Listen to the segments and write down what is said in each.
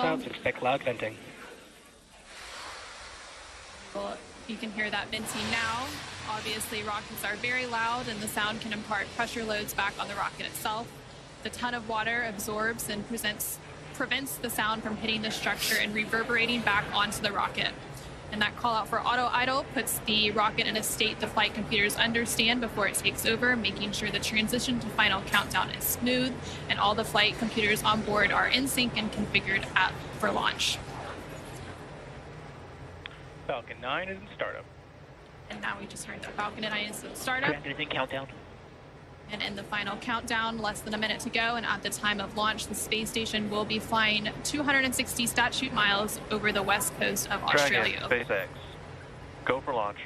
Clouds, expect loud venting. Well, you can hear that venting now. Obviously, rockets are very loud, and the sound can impart pressure loads back on the rocket itself. The ton of water absorbs and prevents the sound from hitting the structure and reverberating back onto the rocket. And that call out for auto idle puts the rocket in a state the flight computers understand before it takes over, making sure the transition to final countdown is smooth and all the flight computers on board are in sync and configured for launch. Falcon 9 is in startup. And now we just heard that Falcon 9 is in startup. Command is in countdown. And in the final countdown, less than a minute to go, and at the time of launch, the space station will be flying 260 statute miles over the west coast of Australia. Dragon, SpaceX. Go for launch.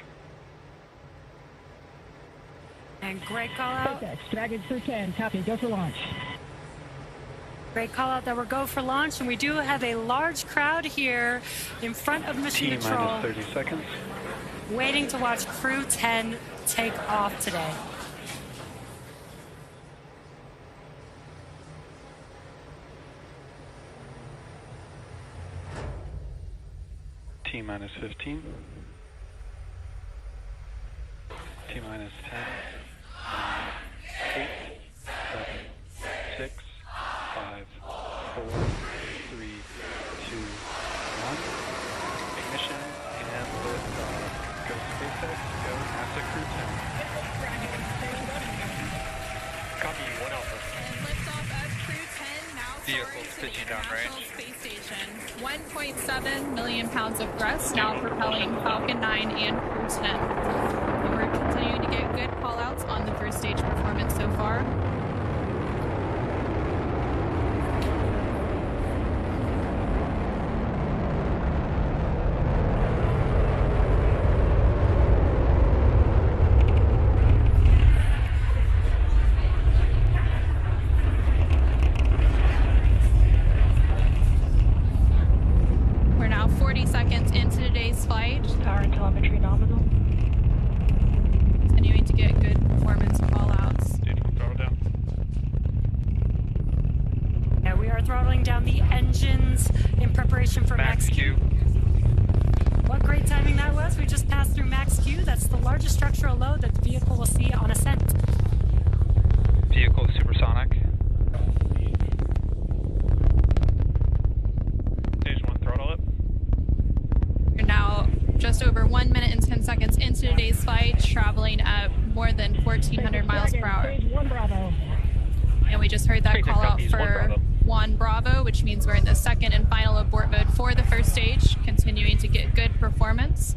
And great call out. SpaceX, Dragon Crew 10, copy, go for launch. Great call out that we're go for launch, and we do have a large crowd here in front of Mission Control. T-minus 30 seconds. Waiting to watch Crew 10 take off today. T-minus 15. T-minus 10. 8, 7, 6, 5, 4, 3, 2, 1. Ignition and liftoff. Go SpaceX, go NASA Crew 10. Copy, 1 Alpha. And liftoff of Crew 10 now Vehicles soaring to the pitching down International range. Space Station. 1.7 million pounds of thrust now propelling Falcon 9 and Crew 10. And we're continuing to get good call-outs on the first stage performance so far. We're now 40 seconds into today's flight. Power and telemetry nominal. Continuing to get good performance call-outs. Dude, throttle down. Yeah, we are throttling down the engines in preparation for Max Q. What great timing that was. We just passed through Max Q. That's the largest structural load that the vehicle will see on ascent. Vehicle supersonic. Stage 1, throttle up. We're now just over 1 minute and 10 seconds into today's flight, traveling at more than 1,400 miles per hour. Stage 1 Bravo. And we just heard that SpaceX call out copies, 1 for Bravo. 1 Bravo, which means we're in the second and final abort mode for the first stage, continuing to get good performance.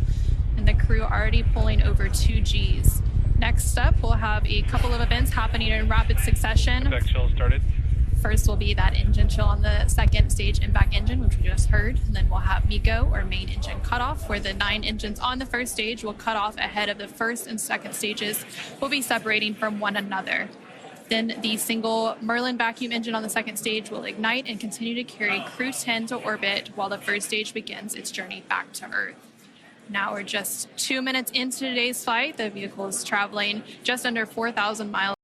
And the crew already pulling over 2 Gs. Next up, we'll have a couple of events happening in rapid succession. Back chill started. First will be that engine chill on the second stage impact engine, which we just heard. And then we'll have MECO, or main engine cutoff, where the 9 engines on the first stage will cut off ahead of the first and second stages, will be separating from one another. Then the single Merlin vacuum engine on the second stage will ignite and continue to carry Crew 10 to orbit while the first stage begins its journey back to Earth. Now we're just 2 minutes into today's flight. The vehicle is traveling just under 4,000 miles